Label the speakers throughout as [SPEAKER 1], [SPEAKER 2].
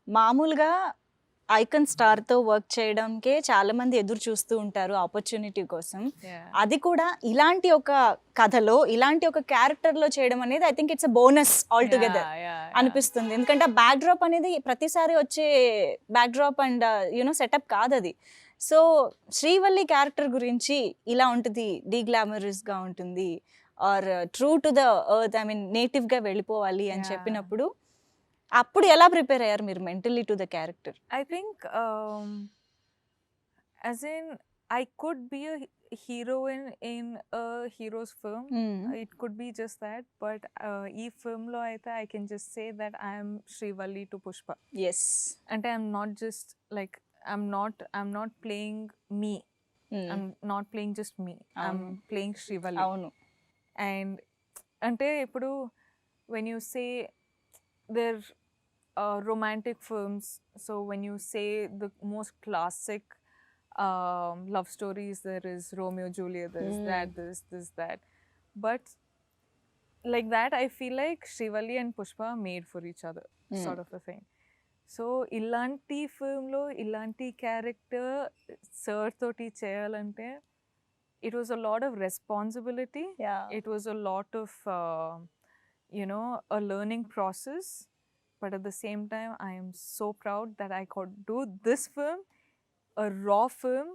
[SPEAKER 1] మామూలుగా icon స్టార్‌తో work చేయడంకే చాలా మంది ఎదురు చూస్తూ ఉంటారు ఆపర్చునిటీ కోసం.
[SPEAKER 2] Yeah.
[SPEAKER 1] అది కూడా ఇలాంటి ఒక కథలో, ఇలాంటి ఒక క్యారెక్టర్‌లో చేయడం అనేది I think it's a bonus altogether
[SPEAKER 2] Yeah.
[SPEAKER 1] అనిపిస్తుంది. ఎందుకంటే ఆ బ్యాక్ డ్రాప్ అనేది ప్రతిసారి వచ్చే బ్యాక్ డ్రాప్ అండ్ సెటప్ కాదది. సో శ్రీవల్లి క్యారెక్టర్ గురించి ఇలా ఉంటుంది, డీగ్లామరస్‌గా ఉంటుంది or true to the earth, I mean నేటివ్‌గా వెళ్ళిపోవాలి అని
[SPEAKER 2] Yeah.
[SPEAKER 1] చెప్పినప్పుడు అప్పుడు ఎలా ప్రిపేర్ అయ్యారు మీరు mentally to the character?
[SPEAKER 2] I think, as in, I could be a heroine in a hero's film. It could be just that, but ee film lo aithe I can just say that I am Srivalli to Pushpa.
[SPEAKER 1] Yes.
[SPEAKER 2] And I'm not just like, I'm not playing me. I'm not playing just me. I'm playing Srivalli.
[SPEAKER 1] అవును.
[SPEAKER 2] And ante ippudu when you say they're romantic films, so when you say the most classic love stories, there is Romeo Juliet, there's that, that, but like that I feel like Srivalli and Pushpa are made for each other, sort of a thing. So ilanti film lo ilanti character sir toti cheyalante, it was a lot of responsibility.
[SPEAKER 1] Yeah.
[SPEAKER 2] It was a lot of a learning process, but at the same time I am so proud that I could do this film, a raw film,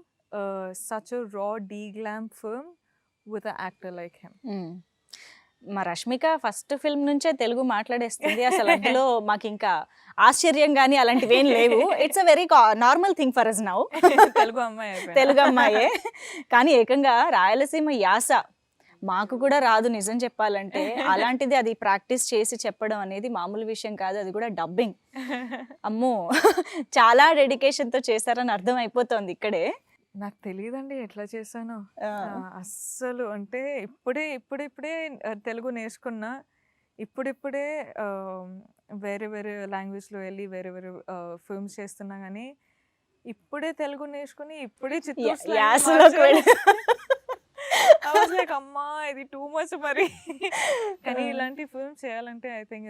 [SPEAKER 2] such a raw D-glam film with an actor like him.
[SPEAKER 1] మా Rashmika first film నుంచే తెలుగు మాట్లాడేస్తుంది. అసలు అందులో మాకు ఇంకా ఆశ్చర్యం కానీ అలాంటివి ఏం లేవు. It's a very normal thing for us now.
[SPEAKER 2] Telugu అమ్మాయి అయిపోయినా.
[SPEAKER 1] తెలుగు అమ్మాయే, కానీ ఏకంగా రాయలసీమ యాస మాకు కూడా రాదు నిజం చెప్పాలంటే. అలాంటిది అది ప్రాక్టీస్ చేసి చెప్పడం అనేది మామూలు విషయం కాదు. అది కూడా డబ్బింగ్, అమ్మో చాలా డెడికేషన్తో చేశారని అర్థం అయిపోతుంది ఇక్కడే.
[SPEAKER 2] నాకు తెలియదండి ఎట్లా చేశాను అస్సలు. అంటే ఇప్పుడిప్పుడే తెలుగు నేర్చుకున్నా, ఇప్పుడిప్పుడే వేరే వేరే లాంగ్వేజ్లో వెళ్ళి వేరే వేరే ఫిల్మ్స్ చేస్తున్నా, కానీ ఇప్పుడే తెలుగు నేర్చుకుని ఇప్పుడే లైక్ అమ్మా ఇది టూ మచ్ మరి. కానీ ఇలాంటి ఫిల్మ్స్ చేయాలంటే I think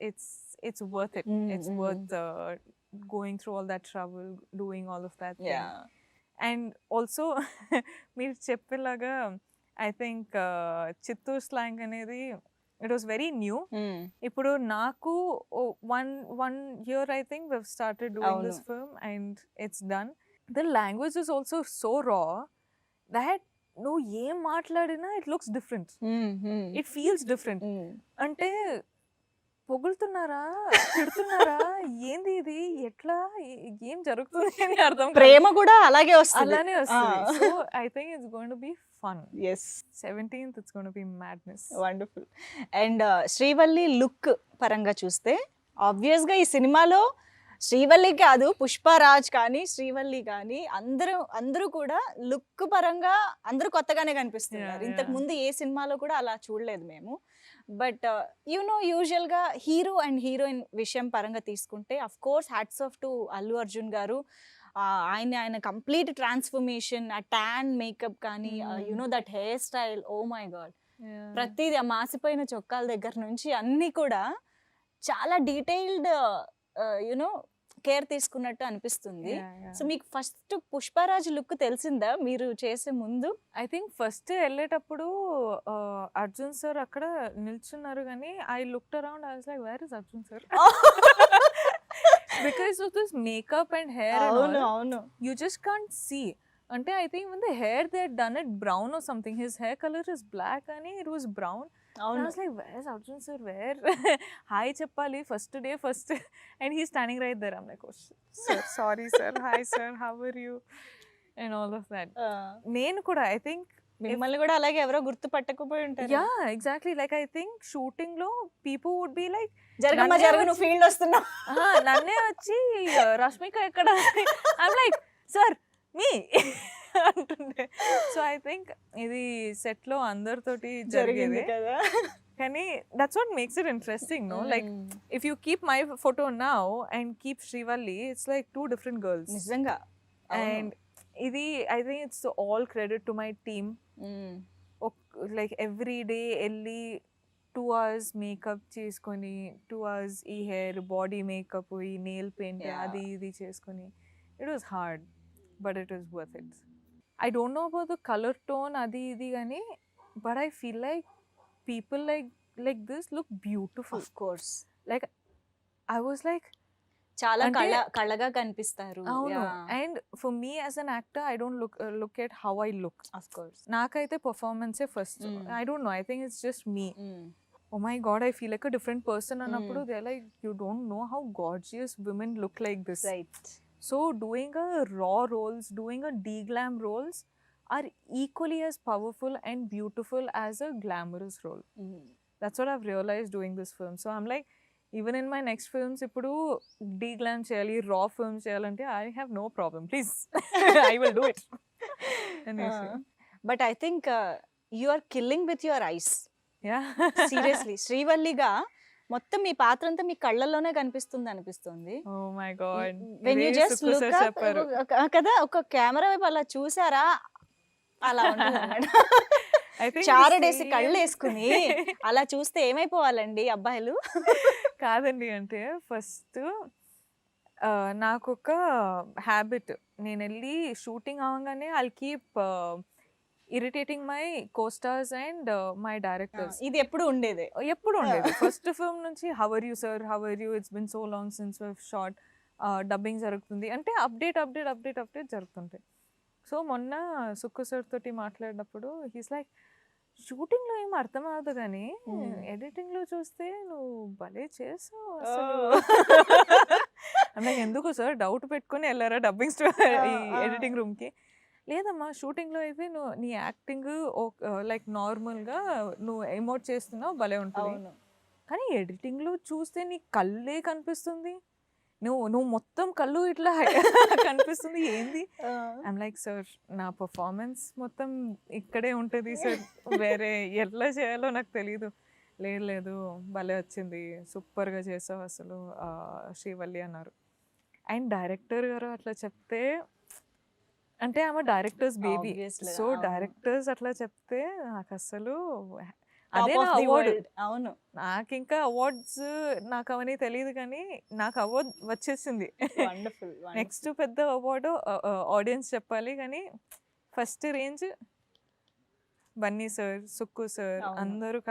[SPEAKER 2] it's worth it. It's worth going through all that trouble, doing all of that. And also మీరు చెప్పేలాగా ఐ థింక్ చిత్తూరు స్లాంగ్ అనేది ఇట్ వాస్ వెరీ న్యూ. ఇప్పుడు నాకు one year I think we've started doing this film and it's done. The language is also so raw that నువ్వు ఏం మాట్లాడినా it looks different, it feels different. అంటే పొగులుతున్నారా, తిడుతున్నారా, ఏంది ఇది, ఎట్లా, ఏం జరుగుతుంది అని అర్థం.
[SPEAKER 1] ప్రేమ కూడా అలాగే వస్తుంది,
[SPEAKER 2] అలానే వస్తుంది. So I think it's going to be fun.
[SPEAKER 1] yes
[SPEAKER 2] 17th it's going to be madness.
[SPEAKER 1] Wonderful. And Srivalli look పరంగా చూస్తే ఆబ్వియస్గా ఈ సినిమాలో శ్రీవల్లి కాదు, పుష్పరాజ్ కానీ శ్రీవల్లి కానీ అందరూ కూడా లుక్ పరంగా అందరూ కొత్తగానే కనిపిస్తున్నారు. ఇంతకు ముందు ఏ సినిమాలో కూడా అలా చూడలేదు మేము. బట్ యూజువల్గా హీరో అండ్ హీరోయిన్ విషయం పరంగా తీసుకుంటే of course hats off to Allu Arjun గారు. ఆయన కంప్లీట్ ట్రాన్స్ఫర్మేషన్, ఆ ట్యాన్ మేకప్ కానీ that hair style, oh my god, ప్రతిదీ ఆ మాసిపోయిన చొక్కాల దగ్గర నుంచి అన్నీ కూడా చాలా డీటెయిల్డ్ కేర్ తీసుకున్నట్టు అనిపిస్తుంది. సో మీకు ఫస్ట్ పుష్పరాజ్ లుక్ తెలిసిందా మీరు చేసే ముందు?
[SPEAKER 2] ఐ థింక్ ఫస్ట్ వెళ్ళేటప్పుడు అర్జున్ సార్ అక్కడ నిల్చున్నారు, కానీ I looked around, I was like where is Arjun sir, because of this makeup and hair and all, you just can't see. అంటే I think when the hair they had done it brown or something, his hair color is black and it was brown. I was like, where is Arjun sir, where? Hi cheppali first day and he's standing right there. I'm like, oh sir, sorry sir, hi sir, how are you, and all of that. నేను కూడా I think
[SPEAKER 1] మిమ్మల్ని కూడా అలాగే ఎవరో గుర్తు పట్టకపోయి ఉంటారు.
[SPEAKER 2] Yeah exactly, like I think shooting లో people would be like,
[SPEAKER 1] జరగమ్మ జరగ, నువ్వు ఫీల్డ్ వస్తున్నావు,
[SPEAKER 2] నన్నే వచ్చి రష్మిక ఎక్కడ, ఐమ్ లైక్ సార్ మీ అంటుండే. సో ఐ థింక్ ఇది సెట్ లో అందరితోటి జరిగేది
[SPEAKER 1] కదా.
[SPEAKER 2] కానీ that's what makes it interesting, no? Like if you keep my photo now and keep Srivalli, it's like two different girls
[SPEAKER 1] నిజంగా.
[SPEAKER 2] అండ్ ఇది I think it's all credit to my team. Like every day వెళ్ళి 2 hours makeup చేసుకొని 2 hours ఈ hair body makeup ఈ nail paint
[SPEAKER 1] Yeah.
[SPEAKER 2] అది ఇది చేసుకొని it was hard but it was worth it. I don't know about the colour tone అది ఇది కానీ but I feel like people like this look beautiful.
[SPEAKER 1] Of course
[SPEAKER 2] like I was like
[SPEAKER 1] చాలా
[SPEAKER 2] అంటే-
[SPEAKER 1] కళగా కనిపిస్తారు.
[SPEAKER 2] అవును. And for me as an actor I don't look at how I look.
[SPEAKER 1] Of course.
[SPEAKER 2] నాకైతే పర్ఫార్మెన్సే first.
[SPEAKER 1] Mm.
[SPEAKER 2] I don't know, I think it's just me. Oh my god, I feel like a different person అన్నప్పుడు they're like, you don't know how gorgeous women look like this.
[SPEAKER 1] Right.
[SPEAKER 2] So doing a raw roles, doing a de-glam roles are equally as powerful and beautiful as a glamorous role. That's what I've realized doing this film. So I'm like, even in my next films, ఇప్పుడు de-glam చేయాలి, raw films చేయాలంటే I have no problem. Please, I will do it.
[SPEAKER 1] But I think you are killing with your eyes.
[SPEAKER 2] Yeah.
[SPEAKER 1] Seriously శ్రీవల్లిగా మొత్తం మీ పాత్ర అంతా మీ కళ్ళల్లోనే కనిపిస్తుంది అనిపిస్తుంది.
[SPEAKER 2] Oh my god.
[SPEAKER 1] When you
[SPEAKER 2] ఇదే
[SPEAKER 1] just
[SPEAKER 2] Sukku
[SPEAKER 1] look
[SPEAKER 2] sir
[SPEAKER 1] up
[SPEAKER 2] చెప్పారు.
[SPEAKER 1] కదా, ఒక కెమెరా వైపు అలా చూసారా అలా ఉంటుంది.
[SPEAKER 2] I think
[SPEAKER 1] చారడేసి
[SPEAKER 2] the
[SPEAKER 1] కళ్ళు
[SPEAKER 2] scene-
[SPEAKER 1] వేసుకుని అలా చూస్తే ఏమైపోవాలండి అబ్బాయిలు?
[SPEAKER 2] కాదండి, అంటే ఫస్ట్ నాకు ఒక హ్యాబిట్, నేను వెళ్ళి షూటింగ్ అవ్వగానే I'll keep irritating my costars and my directors.
[SPEAKER 1] ఇది ఎప్పుడు ఉండేదే.
[SPEAKER 2] ఎప్పుడు ఉండేది. ఫస్ట్ ఫిల్మ్ నుంచి how are you sir, how are you, it's been so long since we shot, dubbing జరుగుతుంది అంటే అప్డేట్ జరుగుతుంటాయి. సో మొన్న సుక్కు సార్ తోటి మాట్లాడినప్పుడు హీస్ లైక్, షూటింగ్లో ఏం అర్థం అవ్వదు కానీ ఎడిటింగ్లో చూస్తే నువ్వు భలే చేసావు అసలు. అంటే ఎందుకు సార్ డౌట్ పెట్టుకుని వెళ్ళారా డబ్బింగ్ ఈ ఎడిటింగ్ రూమ్కి? లేదమ్మా, షూటింగ్లో అయితే నువ్వు నీ యాక్టింగ్ లైక్ నార్మల్గా నువ్వు ఎమోట్ చేస్తున్నావు భలే ఉంటుంది,
[SPEAKER 1] అవును.
[SPEAKER 2] కానీ ఎడిటింగ్లో చూస్తే నీ కళ్ళే కనిపిస్తుంది, నువ్వు మొత్తం కళ్ళు ఇట్లా కనిపిస్తుంది, ఏంది? ఐమ్ లైక్, సార్ నా పర్ఫార్మెన్స్ మొత్తం ఇక్కడే ఉంటుంది సార్, వేరే ఎట్లా చేయాలో నాకు తెలీదు. లేదు భలే వచ్చింది, సూపర్గా చేసావు అసలు శ్రీవల్లి అన్నారు. అండ్ డైరెక్టర్ గారు అట్లా చెప్తే, అంటే ఆమె డైరెక్టర్స్ బేబీ,
[SPEAKER 1] Obviously,
[SPEAKER 2] సో
[SPEAKER 1] అవును.
[SPEAKER 2] డైరెక్టర్స్ అట్లా చెప్తే నాకు అసలు
[SPEAKER 1] Top
[SPEAKER 2] అదే
[SPEAKER 1] of
[SPEAKER 2] నా
[SPEAKER 1] the
[SPEAKER 2] అవార్డు.
[SPEAKER 1] world. అవును.
[SPEAKER 2] నాకు ఇంకా అవార్డ్స్ నాకు అవన్నీ తెలియదు కానీ నాకు అవార్డ్ వచ్చేసింది.
[SPEAKER 1] వండర్ఫుల్.
[SPEAKER 2] నెక్స్ట్ పెద్ద అవార్డు ఆడియన్స్ చెప్పాలి కానీ first range Bunny sir, Sukku sir
[SPEAKER 1] అవును.
[SPEAKER 2] అందరూ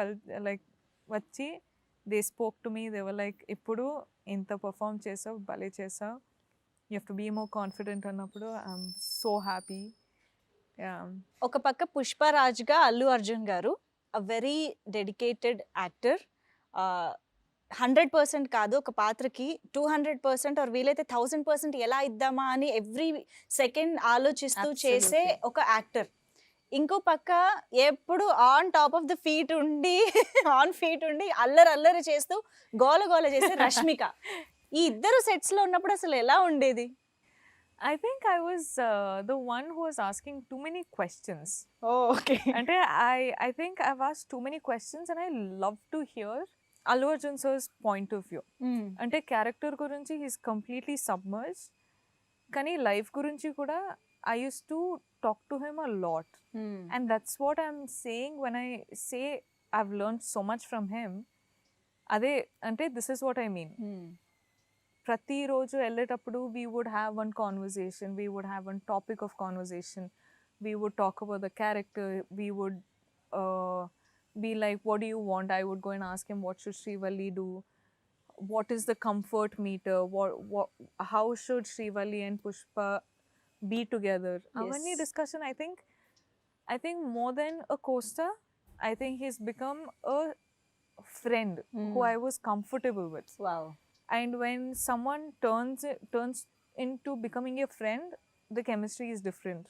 [SPEAKER 2] లైక్ వచ్చి they spoke to me, they were like, ఇప్పుడు ఇంత పర్ఫామ్ చేసావు, భలే చేసావు, you have to be more confident అన్నప్పుడు ఐఎమ్ సో హ్యాపీ.
[SPEAKER 1] ఒక పక్క పుష్పరాజ్గా అల్లు అర్జున్ గారు అ వెరీ డెడికేటెడ్ యాక్టర్. 100% కాదు, ఒక పాత్రకి 200% ఆర్ వీలైతే 1000% ఎలా ఇద్దామా అని ఎవ్రీ సెకండ్ ఆలోచిస్తూ చేసే
[SPEAKER 2] Absolutely.
[SPEAKER 1] ఒక యాక్టర్. ఇంకో పక్క ఎప్పుడు on top of the feet ఉండి అల్లరి చేస్తూ గోల చేసే రష్మిక. ఈ ఇద్దరు సెట్స్ లో ఉన్నప్పుడు అసలు ఎలా ఉండేది?
[SPEAKER 2] I think I was the one who was asking too many questions.
[SPEAKER 1] Okay.
[SPEAKER 2] అంటే I think I've asked too many questions and I love to hear Allu Arjun sir's point of view. అంటే character గురించి he's completely submerged, కానీ life గురించి కూడా I used to talk to him a lot. And that's what I'm saying when I say I've learned so much from him. అదే అంటే this is what I mean. ప్రతిరోజు వెళ్ళేటప్పుడు we would have one conversation, we would have one topic of conversation, we would talk about the character, we would be like, what do you want? I would go and ask him, what should Srivalli do? What is the comfort meter? How should Srivalli and Pushpa be together? Avani discussion, I think more than a co-star, I think he's become a friend who I was comfortable with.
[SPEAKER 1] Wow.
[SPEAKER 2] And when someone turns into becoming a friend, the chemistry is different.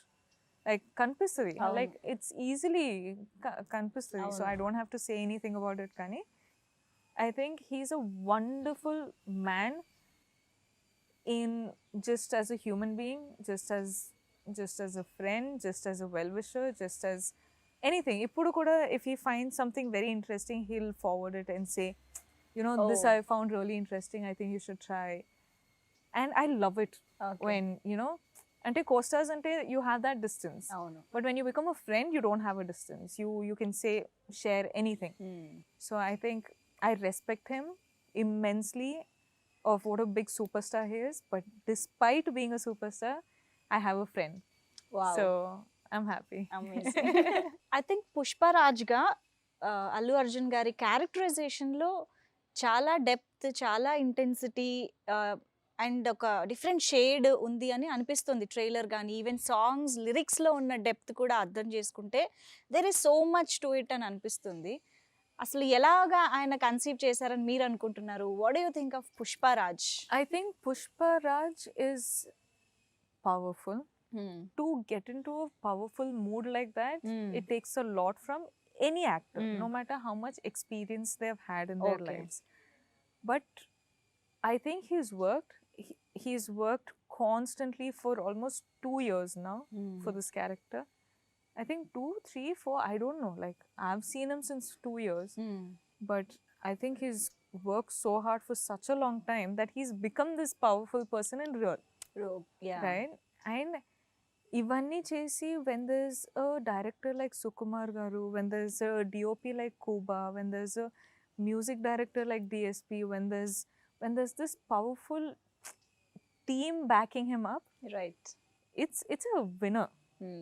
[SPEAKER 2] Like kanpistadi,
[SPEAKER 1] Avunu.
[SPEAKER 2] like it's easily kanpistadi. So
[SPEAKER 1] Avunu.
[SPEAKER 2] I don't have to say anything about it, Kani. I think he's a wonderful man in just as a human being, just as a friend, just as a well-wisher, just as anything. Ippudu kuda if he finds something very interesting, he'll forward it and say, you know, this
[SPEAKER 1] Oh.
[SPEAKER 2] I found really interesting, I think you should try. And I love it
[SPEAKER 1] Okay.
[SPEAKER 2] when, you know, అంటే co-stars అంటే you have that distance.
[SPEAKER 1] అవును.
[SPEAKER 2] But when you become a friend, you don't have a distance. You can say, share anything. So I think I respect him immensely of what a big superstar he is. But despite being a superstar, I have a friend.
[SPEAKER 1] Wow.
[SPEAKER 2] So I'm happy.
[SPEAKER 1] Amazing. I think పుష్పరాజ్గా అల్లు అర్జున్ గారి క్యారెక్టరైజేషన్లో చాలా depth, చాలా intensity and ఒక different shade ఉంది అని అనిపిస్తుంది trailer కానీ ఈవెన్ సాంగ్స్ లిరిక్స్లో ఉన్న డెప్త్ కూడా అర్థం చేసుకుంటే there is so much to it అని అనిపిస్తుంది. అసలు ఎలాగా ఆయన కన్సీవ్ చేశారని మీరు అనుకుంటున్నారు? What do you think of Pushparaj?
[SPEAKER 2] I think Pushpa Raj is powerful. To get into a powerful mood like that, it takes a lot from any actor, no matter how much experience they've had in their
[SPEAKER 1] Okay.
[SPEAKER 2] lives. But I think he's worked constantly for almost 2 years now for this character. I think 2, 3, 4, I don't know. Like, I've seen him since 2 years, but I think he's worked so hard for such a long time that he's become this powerful person in real, right? And ఇవన్నీ చేసి when there's a director like Sukumar Garu, when there's a DOP like Kuba, when there's a music director like DSP, when there's this powerful team backing him up,
[SPEAKER 1] right.
[SPEAKER 2] it's a winner.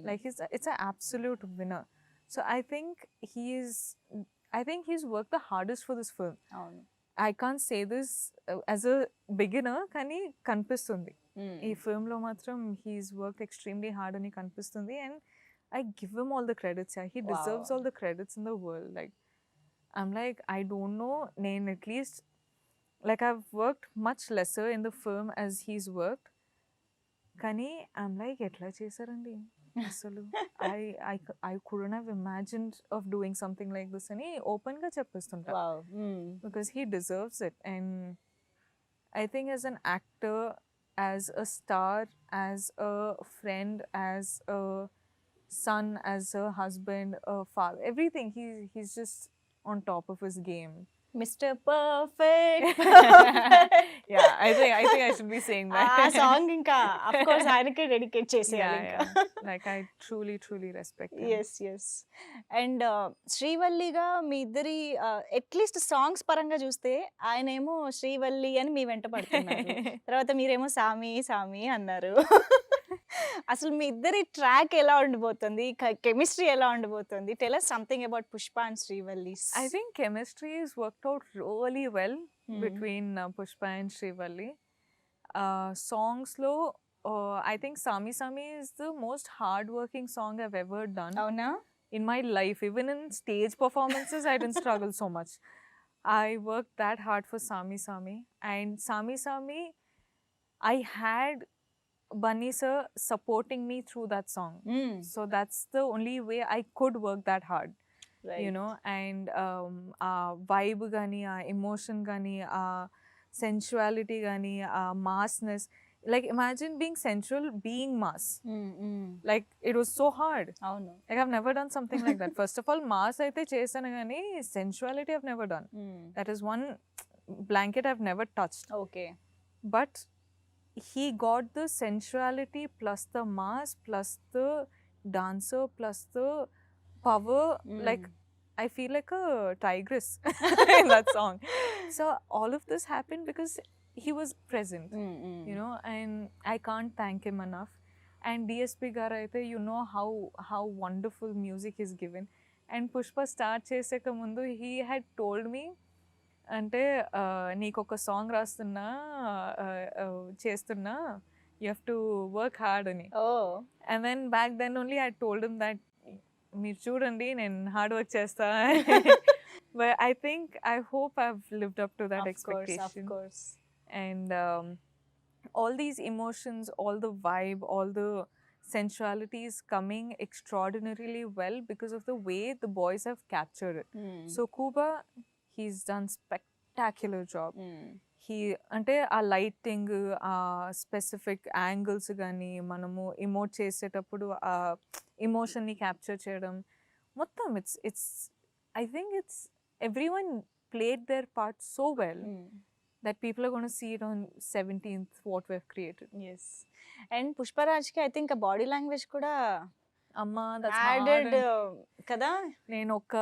[SPEAKER 2] Like it's an absolute winner. So I think he's worked the hardest for this film.
[SPEAKER 1] అవును.
[SPEAKER 2] I can't say this as a beginner, కానీ కనిపిస్తుంది ఈ ఫిల్మ్లో మాత్రం he's work extremely hard అని కనిపిస్తుంది. And I give him all the credits. He deserves all the credits in the world. Like I'm like I don't know, నేను at least like I've worked much lesser in the film as he's worked, కానీ I'm like ఎట్లా చేశారండి అసలు. I couldn't have imagined of doing something like this అని ఓపెన్గా చెప్పేస్తుంటా. Because he deserves it. And I think as an actor, as a star, as a friend, as a son, as a husband, a father, everything, he's just on top of his game.
[SPEAKER 1] Mister perfect.
[SPEAKER 2] Yeah, I think I should be saying that.
[SPEAKER 1] ఆ song ఇంకా of course ఆయనకే dedicate చేసేయాలి ఇంకా.
[SPEAKER 2] Like I truly respect him.
[SPEAKER 1] Yes. And శ్రీవల్లిగా మీ ఇద్దరి at least songs పరంగా చూస్తే ఆయనేమో శ్రీవల్లి అని మీ వెంట పడుతున్నారు, తర్వాత మీరేమో సామి సామి అన్నారు. అసలు మీ ఇద్దరి ట్రాక్ ఎలా ఉండిపోతుంది, కెమిస్ట్రీ ఎలా ఉండిపోతుంది? Tell us something about Pushpa and Srivalli.
[SPEAKER 2] I think chemistry is worked out really well between Pushpa and Srivalli. Songs lo, I think Sami Sami is the most hard-working song I've ever done
[SPEAKER 1] అవునా?
[SPEAKER 2] in my life. Even in stage performances, I didn't struggle so much. I worked that hard for Sami Sami. And Sami Sami, I had Bunny sir supporting me through that song. So that's the only way I could work that hard.
[SPEAKER 1] Right.
[SPEAKER 2] You know, and vibe gani, emotion gani, sensuality gani, massness. Like imagine being sensual, being mass. Like it was so hard.
[SPEAKER 1] అవును.
[SPEAKER 2] Like I've never done something like that. First of all, mass aithe chesanu gani, sensuality I've never done. That is one blanket I've never touched.
[SPEAKER 1] Okay.
[SPEAKER 2] But he got the sensuality plus the mass plus the dancer plus the power. Like I feel like a tigress in that song. So all of this happened because he was present, you know, and I can't thank him enough. And DSP garu aithe, you know how wonderful music he's given. And Pushpa start cheseka mundu he had told me, అంటే నీకు ఒక song రాస్తున్నా చేస్తున్నా, you have to work hard అని. And then back then only I told him that మీరు చూడండి నేను hard work చేస్తా. But I think I hope I have lived up to that expectation. And all these emotions, all the vibe, all the sensuality is coming extraordinarily well because of the way the boys have captured it. So Kuba, he's done spectacular job. He అంటే ఆ lighting, ఆ specific angles కానీ మనము emote చేసేటప్పుడు ఆ ఇమోషన్ని capture చేయడం మొత్తం it's I think it's every one played their part so well. that people are going to see it on 17th, what we've created.
[SPEAKER 1] Yes. And పుష్పరాజ్కి ఐ థింక్ బాడీ లాంగ్వేజ్ కూడా
[SPEAKER 2] Amma, that's
[SPEAKER 1] added
[SPEAKER 2] hard.
[SPEAKER 1] కదా.
[SPEAKER 2] నేను ఒక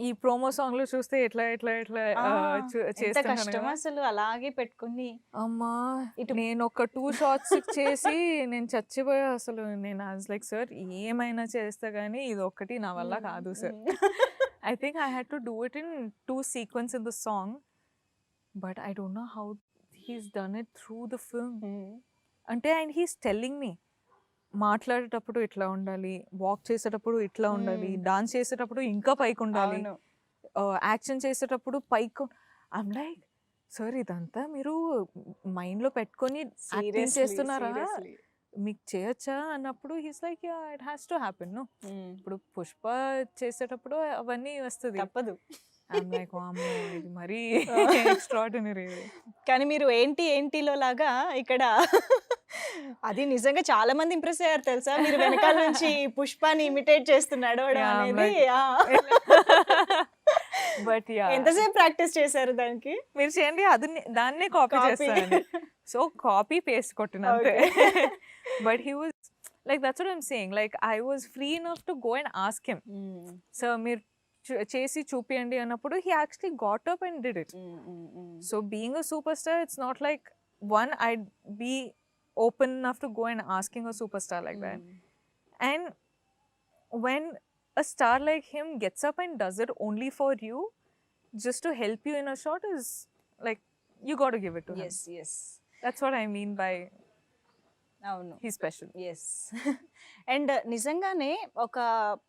[SPEAKER 2] ఈ promo song లో చూస్తే ఎట్లా
[SPEAKER 1] ఎంత కష్టం అసలు అలాగే పెట్టుకుని.
[SPEAKER 2] అమ్మా నేను ఒక 2 షార్ట్స్ చేసి నేను చచ్చిపోయా అసలు. నేను లైక్ సార్ ఏమైనా చేస్తా కానీ ఇది ఒక్కటి నా వల్ల కాదు sir. I think I had to do it in 2 sequences in the song, but I don't know how he's done it through the film. అంటే and he's telling me మాట్లాడేటప్పుడు ఇట్లా ఉండాలి, వాక్ చేసేటప్పుడు ఇట్లా ఉండాలి, డాన్స్ చేసేటప్పుడు ఇంకా పైకి ఉండాలి, యాక్షన్ చేసేటప్పుడు పైకి. ఐమ్ లైక్ సార్ ఇదంతా మీరు మైండ్లో పెట్టుకొని యాక్టింగ్ చేస్తున్నారా, మీకు చేయొచ్చా అన్నప్పుడు he's like yeah it has to happen. No ఇప్పుడు పుష్ప చేసేటప్పుడు అవన్నీ వస్తుంది,
[SPEAKER 1] తప్పదు.
[SPEAKER 2] ఐమ్ లైక్ అమ్మో ఇది మరీ ఎక్స్ట్రాడినరీ.
[SPEAKER 1] కానీ మీరు ఏంటిలో లాగా ఇక్కడ అది నిజంగా చాలా మంది ఇంప్రెస్ అయ్యారు తెలుసా, మీరు వెనకాల నుంచి పుష్పాని ఇమిటేట్ చేస్తున్నాడు అనేది.
[SPEAKER 2] బట్ యా
[SPEAKER 1] ఎంతసేపు ప్రాక్టీస్ చేశారు దానికి?
[SPEAKER 2] మీరు చేయండి, అది దాన్నే కాపీ చేస్తాను. సో కాపీ పేస్ట్ కొట్టిన అంతే. But he was like that's what I'm saying, like I was free enough to go and ask him so మీరు చేసి చూపియండి అన్నప్పుడు he actually got up and did it. So being a super star it's not like one I'd be open enough to go and asking a superstar like that. And when a star like him gets up and does it only for you, just to help you in a shot, is like you got to give it to him.
[SPEAKER 1] Yes.
[SPEAKER 2] That's what I mean by
[SPEAKER 1] అవును,
[SPEAKER 2] he's special.
[SPEAKER 1] Yes. And నిజంగానే ఒక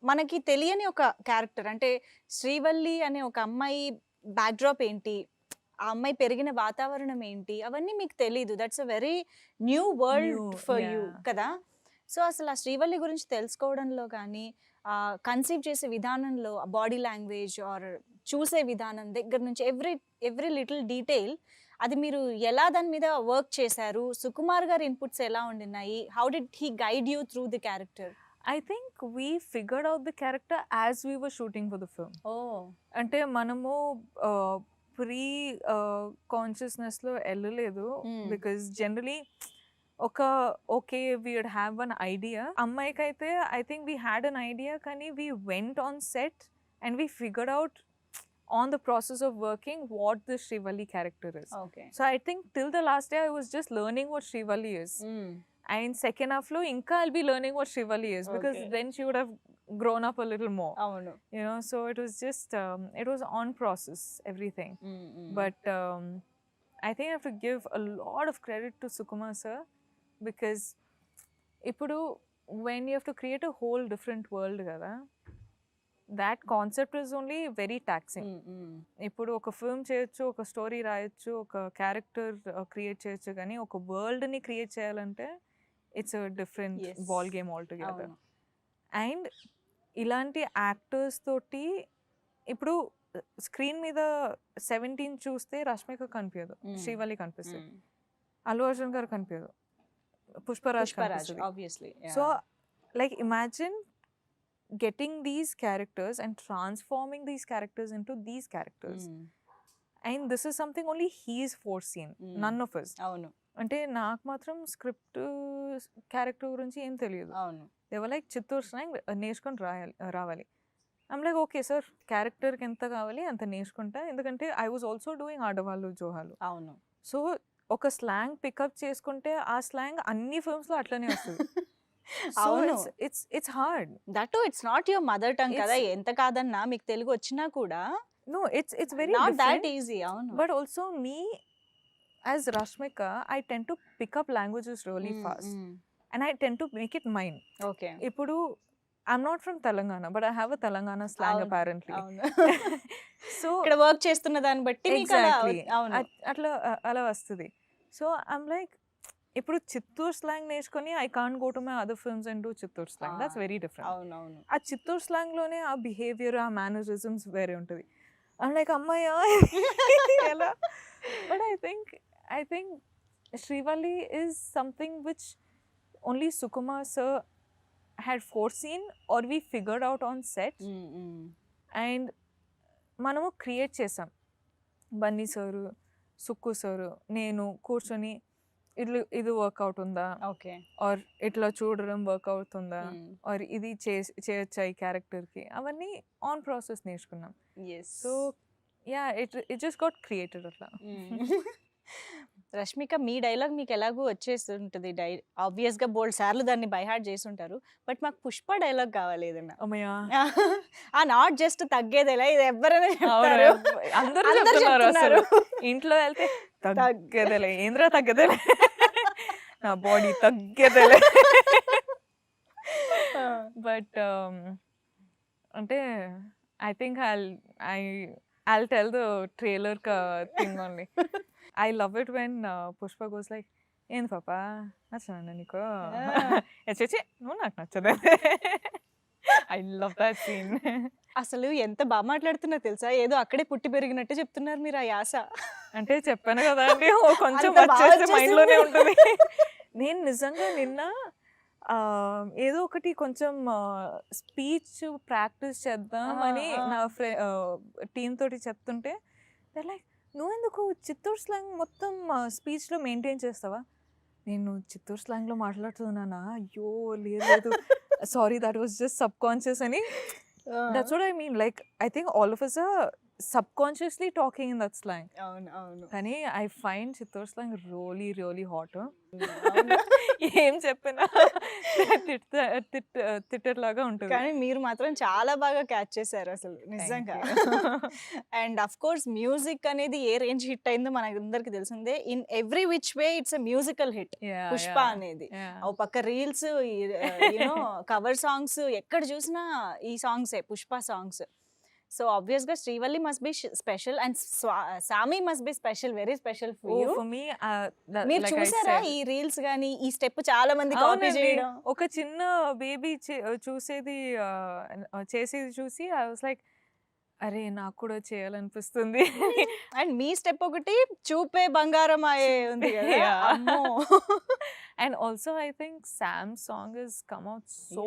[SPEAKER 1] మనకి తెలియని ఒక character అంటే శ్రీవల్లి అనే ఒక అమ్మాయి బ్యాక్డ్రాప్ ఏంటి, ఆ అమ్మాయి పెరిగిన వాతావరణం ఏంటి, అవన్నీ మీకు తెలీదు. That's a very new world for you కదా. సో అసలు ఆ శ్రీవల్లి గురించి తెలుసుకోవడంలో కానీ, కన్సీవ్ చేసే విధానంలో, బాడీ లాంగ్వేజ్ ఆర్ చూసే విధానం దగ్గర నుంచి ఎవ్రీ లిటిల్ డీటెయిల్, అది మీరు ఎలా దాని మీద వర్క్ చేశారు, సుకుమార్ గారి ఇన్పుట్స్ ఎలా ఉండినాయి, how did he guide you through the character?
[SPEAKER 2] I think we figured out the character as we were shooting for the film. అంటే మనము ప్రీ కాన్షియస్నెస్లో వెళ్ళలేదు, because generally okay we would have one idea. అమ్మాయికి అయితే I think we had an idea, కానీ we went on set and we figured out on the process of working what the Srivalli character is.
[SPEAKER 1] Okay.
[SPEAKER 2] So I think till the last day I was just learning what Srivalli is. And second half lo inka I'll be learning what Srivalli is, because then she would have grown up a little more.
[SPEAKER 1] Avunu.
[SPEAKER 2] You know, so it was just it was on process everything. But I think I have to give a lot of credit to Sukumar sir, because ipudu when you have to create a whole different world kada, that concept is only very taxing. ఇప్పుడు ఒక film చేయొచ్చు, ఒక story రాయొచ్చు, ఒక character create చేయొచ్చు, కానీ ఒక వరల్డ్ని create చేయాలంటే it's a different ball game all together. And ఇలాంటి యాక్టర్స్ తోటి ఇప్పుడు స్క్రీన్ మీద 17 చూస్తే రష్మిక కనిపించదు, శ్రీవల్లి కనిపిస్తుంది, అల్లు అర్జున్ గారు కనిపించదు, Pushparaj
[SPEAKER 1] obviously.
[SPEAKER 2] So like imagine getting these characters and transforming these characters into these characters. And this is something only he's foreseen, none of us.
[SPEAKER 1] Avunu.
[SPEAKER 2] అంటే నాకు మాత్రం స్క్రిప్ట్ క్యారెక్టర్ గురించి ఏం తెలియదు.
[SPEAKER 1] అవును.
[SPEAKER 2] They were like Chittoor slang నేర్చుకొని రావాలి. I'm like okay sir, క్యారెక్టర్కి ఎంత కావాలి అంత నేర్చుకుంటా, ఎందుకంటే ఐ వాజ్ ఆల్సో డూయింగ్ ఆడవాళ్ళు జోహాలు.
[SPEAKER 1] అవును.
[SPEAKER 2] సో ఒక స్లాంగ్ పికప్ చేసుకుంటే ఆ స్లాంగ్ అన్ని ఫిల్మ్స్లో అట్లనే వస్తుంది.
[SPEAKER 1] అవును,
[SPEAKER 2] it's hard.
[SPEAKER 1] That too, it's not your mother tongue కదా, ఎంత కాదన్నా మీకు తెలుగు వచ్చినా కూడా.
[SPEAKER 2] No, it's very
[SPEAKER 1] not
[SPEAKER 2] different,
[SPEAKER 1] that easy. అవును.
[SPEAKER 2] but also me as Rashmika, I tend to pick up languages really fast and I tend to make it mine.
[SPEAKER 1] Okay.
[SPEAKER 2] Ipudu I'm not from Telangana, but I have a Telangana slang apparently.
[SPEAKER 1] So ఇక్కడ work చేస్తున్న దాన్ని బట్టి మీకు
[SPEAKER 2] అట్లా అలా వస్తుంది. So I'm like, ఇప్పుడు Chittoor slang నేర్చుకొని I can't go to my other films and do Chittoor slang. That's very different.
[SPEAKER 1] అవునవును.
[SPEAKER 2] ఆ చిత్తూరు స్లాంగ్లోనే ఆ బిహేవియర్, ఆ మేనరిజమ్స్ వేరే ఉంటుంది. ఐమ్ లైక్ అమ్మాయ్యా ఎలా. But I think Srivalli is something which only Sukumar sir had foreseen or we figured out on set and మనము create చేసాం. బన్నీ సారు, సుక్కు సార్ నేను కూర్చొని ఇది వర్కౌట్ ఉందా,
[SPEAKER 1] ఓకే.
[SPEAKER 2] ఆర్ ఇట్లా చూడడం వర్క్ అవుతుందా, ఆర్ ఇది చేయొచ్చా ఈ క్యారెక్టర్కి, అవన్నీ ఆన్ ప్రాసెస్ నేర్చుకున్నాం. So yeah it just got created అట్లా.
[SPEAKER 1] రష్మిక, మీ డైలాగ్ మీకు ఎలాగూ వచ్చేస్తుంటుంది, ఆబ్వియస్ గా బోల్డ్ సార్లు దాన్ని బై హార్ట్ చేసి ఉంటారు. బట్ మాకు పుష్ప డైలాగ్ కావాలి ఏదన్నా.
[SPEAKER 2] అమ్మయ్యా,
[SPEAKER 1] నాట్ జస్ట్ తగ్గేదేలా, ఇది ఎవరైనా చెప్తారు.
[SPEAKER 2] అందరూ
[SPEAKER 1] అందరూ
[SPEAKER 2] చెప్తున్నారు అసలు.
[SPEAKER 1] చెప్తున్నారు.
[SPEAKER 2] ఇంట్లో వెళ్తే తగ్గేదేలే, ఏంద్రా తగ్గేదేలే, నా బాడీ తగ్గేదేలే. బట్ అంటే I think I'll tell the trailer thing only. I love it when Pushpa goes like, ఏంది పాపా నచ్చనా నీకు, చచ్చి నువ్వు నాకు నచ్చదే. I love that scene.
[SPEAKER 1] అసలు ఎంత బాగా మాట్లాడుతున్నా తెలుసా, ఏదో అక్కడే పుట్టి పెరిగినట్టు చెప్తున్నారు మీరు ఆ యాస.
[SPEAKER 2] అంటే చెప్పాను కదా అండి, కొంచెం
[SPEAKER 1] అంత బాగా
[SPEAKER 2] వచ్చేసి మైండ్లోనే
[SPEAKER 1] వచ్చేసింది.
[SPEAKER 2] ఉంటుంది. నేను నిజంగా నిన్న ఏదో ఒకటి కొంచెం స్పీచ్ ప్రాక్టీస్ చేద్దామని నా టీమ్ తోటి చెప్తుంటే లైక్, నువ్వెందుకు చిత్తూరు స్లాంగ్ మొత్తం స్పీచ్లో మెయింటైన్ చేస్తావా? నేను చిత్తూరు స్లాంగ్లో మాట్లాడుతున్నానా? అయ్యో లేదు, sorry, that was just subconscious అని. That's what I mean, like I think all of us are subconsciously talking in that slang.
[SPEAKER 1] అవును.
[SPEAKER 2] కానీ I find Chittoor slang really really hot. ఏం చెప్పినా తిట్టేలాగా ఉంటుంది.
[SPEAKER 1] కానీ మీరు మాత్రం చాలా బాగా క్యాచ్ చేశారు అసలు నిజంగా. అండ్ అఫ్ కోర్స్ మ్యూజిక్ అనేది ఏ రేంజ్ హిట్ అయిందో మనకు అందరికి తెలిసిందే. In every which way it's a musical hit Pushpa అనేది. ఓ పక్క రీల్స్, యూనో కవర్ సాంగ్స్, ఎక్కడ చూసినా ఈ సాంగ్సే, పుష్ప సాంగ్స్. సో ఆబ్వియస్ గా Srivalli must be special and Saami must be special, very special for you.
[SPEAKER 2] For me
[SPEAKER 1] మీరు చూసారా ఈ రీల్స్ గానీ ఈ స్టెప్ చాలా మంది కాపీ చేయడం?
[SPEAKER 2] ఒక చిన్న బేబీ చూసేది చేసేది చూసి ఐ వాస్ లైక్, అరే నాకు కూడా చేయాలనిపిస్తుంది.
[SPEAKER 1] అండ్ మీ స్టెప్ ఒకటి చూపే బంగారం అయ్యే ఉంది కదా. అమ్మో.
[SPEAKER 2] And also I think Sam's song has come out so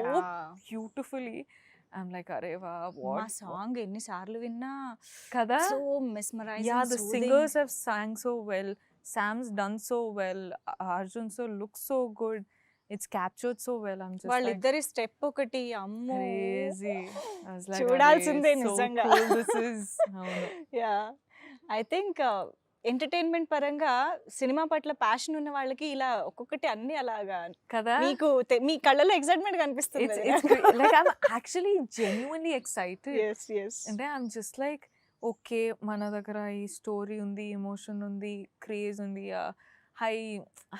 [SPEAKER 2] beautifully. I'm like, అరే వా,
[SPEAKER 1] మా సాంగ్ ఎన్ని సార్లు విన్నా
[SPEAKER 2] కదా.
[SPEAKER 1] So mesmerising.
[SPEAKER 2] Yeah, the singers have sang so well. Sam's done so well. Arjun so looks so good. It's captured so well. I'm just
[SPEAKER 1] వాళ్ళిద్దరి step ఒకటి అమ్మో
[SPEAKER 2] crazy. I was like,
[SPEAKER 1] చూడాల్సిందే
[SPEAKER 2] "Arey, so
[SPEAKER 1] నిజంగా."
[SPEAKER 2] cool this is. అవును.
[SPEAKER 1] Yeah, I think entertainment పరంగా cinema పట్ల passion ఉన్న వాళ్ళకి ఇలా ఒక్కొక్కటి అన్ని అలాగా
[SPEAKER 2] కదా.
[SPEAKER 1] మీకు మీ కళ్ళలో ఎక్సైట్మెంట్ కనిపిస్తుంది.
[SPEAKER 2] Like I'm actually genuinely excited.
[SPEAKER 1] yes.
[SPEAKER 2] అంటే I'm just like, ఓకే, మన దగ్గర ఈ స్టోరీ ఉంది, ఎమోషన్ ఉంది, క్రేజ్ ఉంది,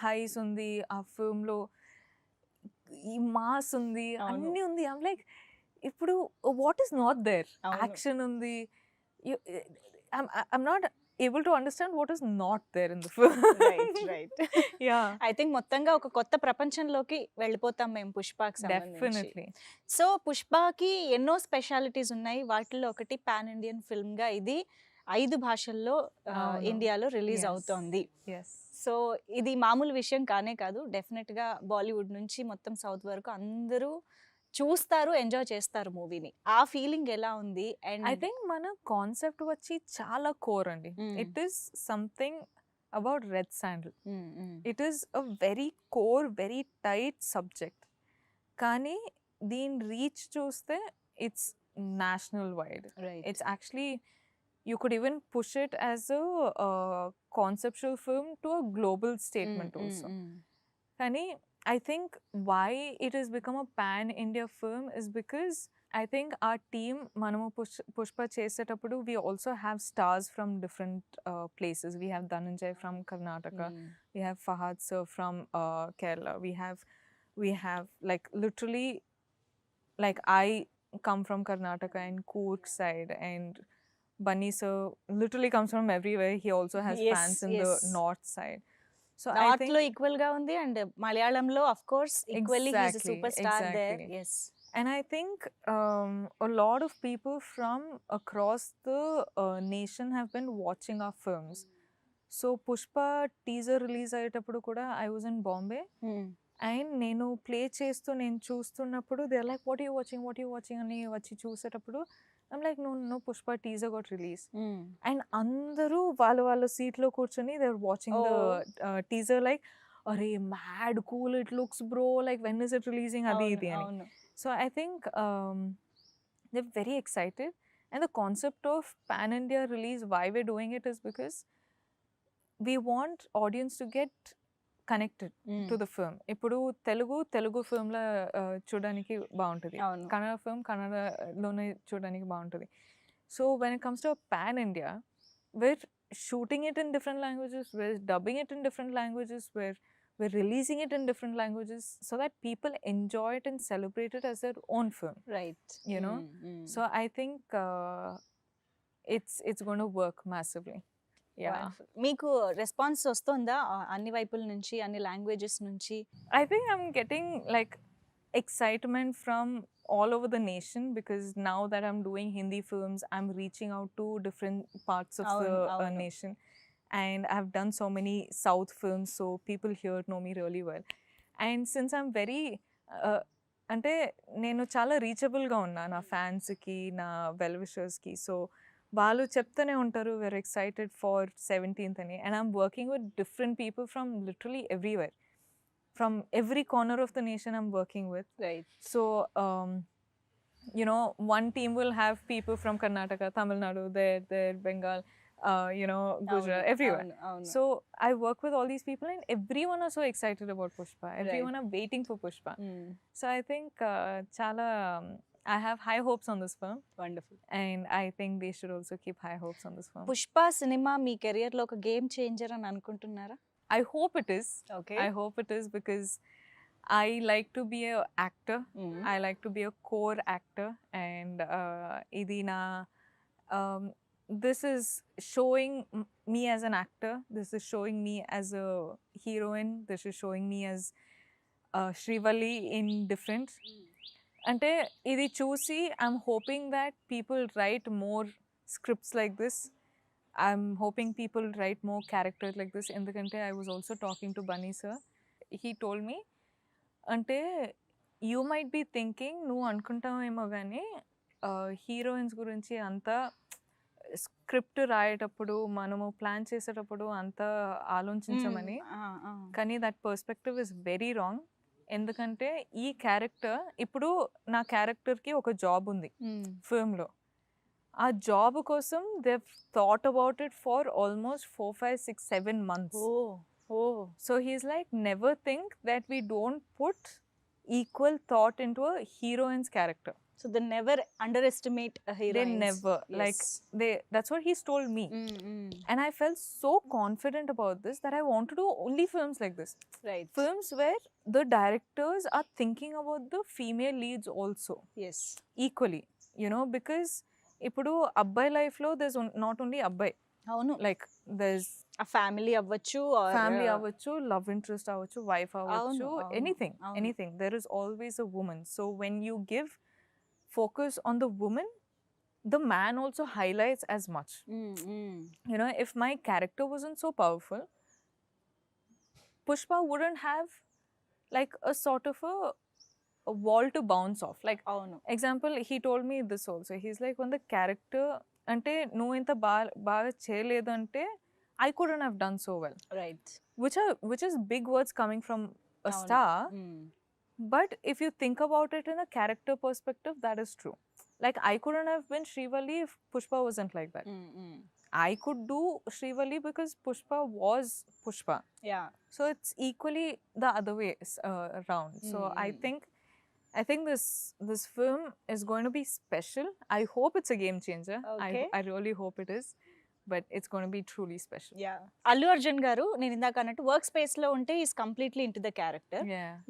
[SPEAKER 2] హైస్ ఉంది, ఆ ఫిల్మ్లో ఈ మాస్ ఉంది, అన్నీ ఉంది. ఐమ్ లైక్, ఇప్పుడు what is not there? Action ఉంది. I'm not able to understand what is not there in the film.
[SPEAKER 1] Right.
[SPEAKER 2] Yeah,
[SPEAKER 1] I think మొత్తంగా ఒక కొత్త ప్రపంచంలోకి వెళ్ళిపోతాం మేము పుష్పకి సంబంధించి.
[SPEAKER 2] definitely.
[SPEAKER 1] సో పుష్పకి ఎన్నో స్పెషాలిటీస్ ఉన్నాయి. వాటిల్లో ఒకటి పాన్ ఇండియన్ ఫిల్మ్ గా ఇది 5 భాషల్లో
[SPEAKER 2] అవును.
[SPEAKER 1] ఇండియాలో రిలీజ్
[SPEAKER 2] Yes.
[SPEAKER 1] అవుతోంది.
[SPEAKER 2] Yes.
[SPEAKER 1] సో ఇది మామూలు విషయం కానే కాదు. డెఫినెట్ గా బాలీవుడ్ నుంచి మొత్తం సౌత్ వరకు అందరూ చూస్తారు, ఎంజాయ్ చేస్తారు మూవీని. ఆ ఫీలింగ్ ఎలా ఉంది? అండ్
[SPEAKER 2] I think మన కాన్సెప్ట్ వచ్చి చాలా కోర్ అండి. It is something about red sandal. It is a very core, very tight subject. కానీ దీని రీచ్ చూస్తే it's national wide. It's actually, you could even push it as a conceptual film to a global statement also. Kani, I think why it has become a pan-India film is because I think our team, Manamu Pushpa chesetappudu, we also have stars from different places. We have Dhananjay from Karnataka. We have Fahad sir from Kerala. We have like literally, like I come from Karnataka and Coorg side, and Bunny sir literally comes from everywhere. He also has fans in the north side. So I
[SPEAKER 1] north
[SPEAKER 2] think,
[SPEAKER 1] లో equal గా ఉంది and మలయాళంలో of course equally he is a
[SPEAKER 2] Exactly,
[SPEAKER 1] super star there.
[SPEAKER 2] exactly.
[SPEAKER 1] yes
[SPEAKER 2] and I think a lot of people from across the nation have been watching our films. So Pushpa teaser release ayetappudu kuda I was in Bombay, and నేను play చేస్తూ నేను చూస్తున్నప్పుడు they are like, what you watching అని వచ్చి చూసేటప్పుడు I'm like, no, Pushpa teaser got released. And అందరూ వాళ్ళ సీట్లో కూర్చొని they were watching the teaser like, అరే mad cool it looks bro, like when is it releasing, అది ఇది అని.
[SPEAKER 1] అవును.
[SPEAKER 2] So I think they're very excited, and the concept of pan India release, why we're doing it is because we want audience to get connected to the film. ఇప్పుడు Telugu film లా చూడడానికి బాగుంటుంది,
[SPEAKER 1] అవును.
[SPEAKER 2] Kannada film కన్నడలోనే చూడడానికి బాగుంటుంది. So when it comes to pan India, we're shooting it in different languages, we're dubbing it in different languages, we're releasing it in different languages so that people enjoy it and celebrate it as their own film,
[SPEAKER 1] right.
[SPEAKER 2] you know. So I think it's going to work massively. Yeah.
[SPEAKER 1] మీకు response వస్తుందా అన్ని వైపుల నుంచి, అన్ని languages నుంచి?
[SPEAKER 2] I think I'm getting like excitement from all over the nation, because now that I'm doing Hindi films, I'm reaching out to different parts of the
[SPEAKER 1] అవును.
[SPEAKER 2] nation, and I've done so many South films, so people here know me really well. And since I'm very అంటే నేను చాలా రీచబుల్గా ఉన్నా నా ఫ్యాన్స్కి, నా well విషర్స్కి. So వాళ్ళు చెప్తూనే ఉంటారు we're excited for 17th అని, and I'm working with different people from literally everywhere, from every corner of the nation I'm working with.
[SPEAKER 1] Right.
[SPEAKER 2] So you know, one team will have people from Karnataka, Tamil Nadu, there Bengal, you know, Gujarat, everywhere. So I work with all these people, and everyone are so excited about Pushpa. Everyone are waiting for Pushpa. So I think chala I have high hopes on this film,
[SPEAKER 1] wonderful.
[SPEAKER 2] and I think they should also keep high hopes on this film.
[SPEAKER 1] Pushpa cinema me career లో ఒక game changer అని అనుకుంటున్నారా?
[SPEAKER 2] I hope it is.
[SPEAKER 1] Okay.
[SPEAKER 2] I hope it is, because I like to be an actor. I like to be a core actor, and idi na this is showing me as an actor, this is showing me as a heroine, this is showing me as Srivalli in different. అంటే ఇది చూసి I'm hoping that people write more scripts like this. I'm hoping people write more characters like this. ఎందుకంటే I was also talking to Bunny sir. He told me, అంటే you might be thinking, నువ్వు అనుకుంటావేమో కానీ heroines గురించి అంతా script రాయేటప్పుడు మనము plan చేసేటప్పుడు అంతా ఆలోచించమని. కానీ that perspective is very wrong. ఎందుకంటే ఈ క్యారెక్టర్, ఇప్పుడు నా క్యారెక్టర్కి ఒక జాబ్ ఉంది ఫిల్మ్లో, ఆ జాబ్ కోసం they thought about it for almost 4, 5, 6, 7 months. So he's like, never think that we don't put equal thought into a heroine's character.
[SPEAKER 1] So they never underestimate a heroine.
[SPEAKER 2] They never.
[SPEAKER 1] Yes.
[SPEAKER 2] Like that's what he's told me. And I felt so confident about this that I want to do only films like this.
[SPEAKER 1] Right.
[SPEAKER 2] Films where the directors are thinking about the female leads also.
[SPEAKER 1] Yes.
[SPEAKER 2] Equally. You know, because ఇప్పుడు అబ్బాయి లైఫ్లో there's not only అబ్బాయి.
[SPEAKER 1] అవును.
[SPEAKER 2] Like there's
[SPEAKER 1] a family అవ్వచ్చు,
[SPEAKER 2] family అవ్వచ్చు, love interest అవ్వచ్చు, wife అవ్వచ్చు, anything. There is always a woman. So when you give focus on the woman, the man also highlights as much. You know, if my character wasn't so powerful, Pushpa wouldn't have like a sort of a wall to bounce off. Like example, he told me this also. He's like, when the character ante no inta baga cheyaledu ante I couldn't have done so well.
[SPEAKER 1] Right.
[SPEAKER 2] Which is big words coming from a star. But if you think about it in a character perspective, that is true. Like I couldn't have been Srivalli if Pushpa wasn't like that. I could do Srivalli because Pushpa was Pushpa.
[SPEAKER 1] Yeah.
[SPEAKER 2] So it's equally the other way around. So I think this film is going to be special. I hope it's a game changer.
[SPEAKER 1] Okay.
[SPEAKER 2] I really hope it is. But it's going to be truly special.
[SPEAKER 1] Yeah. Allu Arjun garu, నేను ఇందాక అన్నట్టు work space లో ఉంటే is completely into the character.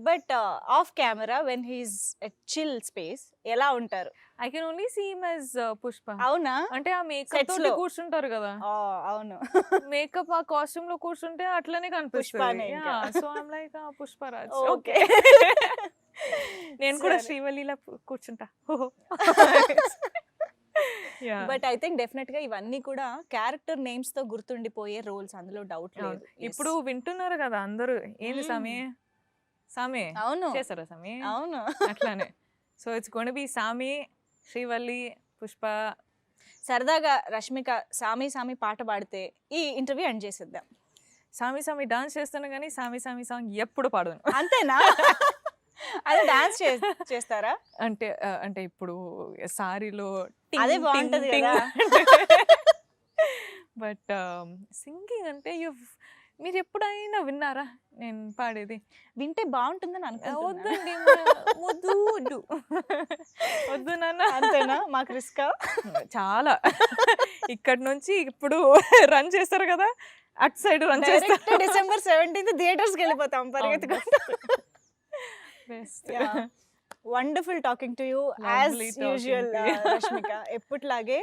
[SPEAKER 1] But of camera when he's at chill space ఎలా ఉంటారు?
[SPEAKER 2] I can only see him as Pushpa.
[SPEAKER 1] అవునా?
[SPEAKER 2] అంటే ఆ మేకప్ తోటి కూర్చుంటారు కదా.
[SPEAKER 1] అవును.
[SPEAKER 2] మేకప్ ఆ కాస్ట్యూమ్ లో కూర్చుంటే అట్లనే కనిపిస్తుంది. So I'm like Pushparaj.
[SPEAKER 1] Okay.
[SPEAKER 2] నేను కూడా శ్రీవల్లిలా కూర్చుంటా.
[SPEAKER 1] బట్ ఐ థింక్ డెఫినెట్ గా ఇవన్నీ కూడా క్యారెక్టర్ నేమ్స్ తో గుర్తుండిపోయే రోల్స్, అందులో డౌట్ లేదు.
[SPEAKER 2] ఇప్పుడు వింటున్నారు కదా అందరూ, ఏంది సామే
[SPEAKER 1] అవును
[SPEAKER 2] చేస్తారా సామే,
[SPEAKER 1] అవును
[SPEAKER 2] అట్లానే. So it's going to be సామి, శ్రీవల్లి, పుష్ప
[SPEAKER 1] సరదాగా రష్మిక సామి సామి పాట పాడితే ఈ ఇంటర్వ్యూ ఎండ్ చేసేద్దాం.
[SPEAKER 2] సామి సామి డాన్స్ చేస్తాను కానీ సామి సామి సాంగ్ ఎప్పుడు పాడను.
[SPEAKER 1] అంతేనా? అది డాన్స్ చేస్తారా?
[SPEAKER 2] అంటే ఇప్పుడు సారీలో
[SPEAKER 1] అదే బాగుంటది కదా.
[SPEAKER 2] బట్ సింగింగ్ అంటే మీరు ఎప్పుడైనా విన్నారా నేను పాడేది?
[SPEAKER 1] వింటే బాగుంటుందని అనుకుంటున్నా.
[SPEAKER 2] వద్దండి, వద్దు నాన్న.
[SPEAKER 1] అంతేనా? మాకు రిస్క్
[SPEAKER 2] చాలా. ఇక్కడ నుంచి ఇప్పుడు రన్ చేస్తారు కదా, అటు సైడ్ రన్ చేస్తారు.
[SPEAKER 1] December 17th థియేటర్స్ కి వెళ్ళిపోతాం పరిగెత్తుకుంటూ. Wonderful talking to you as
[SPEAKER 2] Lovely talking
[SPEAKER 1] usual
[SPEAKER 2] to you.
[SPEAKER 1] Rashmika. ఎప్పటిలాగే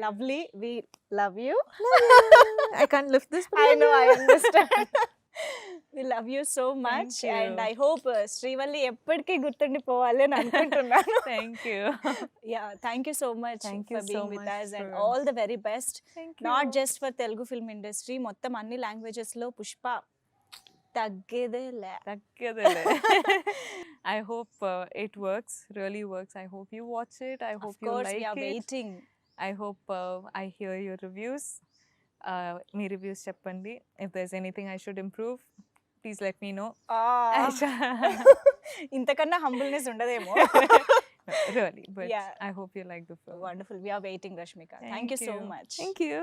[SPEAKER 1] lovely. We love you.
[SPEAKER 2] I can't lift this.
[SPEAKER 1] I know, I understand. We love you so much.
[SPEAKER 2] Thank you.
[SPEAKER 1] And I hope Srivalli ఎప్పటికీ గుర్తుండిపోవాలి అని అనుకుంటున్నాను.
[SPEAKER 2] Thank you.
[SPEAKER 1] Yeah, thank you so much
[SPEAKER 2] Thank
[SPEAKER 1] for
[SPEAKER 2] you
[SPEAKER 1] being
[SPEAKER 2] so
[SPEAKER 1] with
[SPEAKER 2] much
[SPEAKER 1] us and
[SPEAKER 2] for-
[SPEAKER 1] all the very best.
[SPEAKER 2] Thank
[SPEAKER 1] Not
[SPEAKER 2] you.
[SPEAKER 1] just for Telugu film industry, మొత్తం అన్ని languages లో పుష్ప తగ్గేదేలే.
[SPEAKER 2] తగ్గేదేలే. I hope it works, really works. I hope you watch it. I
[SPEAKER 1] Of
[SPEAKER 2] hope you
[SPEAKER 1] course,
[SPEAKER 2] like
[SPEAKER 1] we are
[SPEAKER 2] it.
[SPEAKER 1] waiting.
[SPEAKER 2] I hope I hear your reviews. Me reviews చెప్పండి. If there's anything I should improve, please let me know.
[SPEAKER 1] ఇంతకన్నా humbleness ఉండదేమో.
[SPEAKER 2] Really, but
[SPEAKER 1] Yeah.
[SPEAKER 2] I hope you like the film.
[SPEAKER 1] Wonderful. We are waiting, Rashmika. Thank you so much.
[SPEAKER 2] Thank you.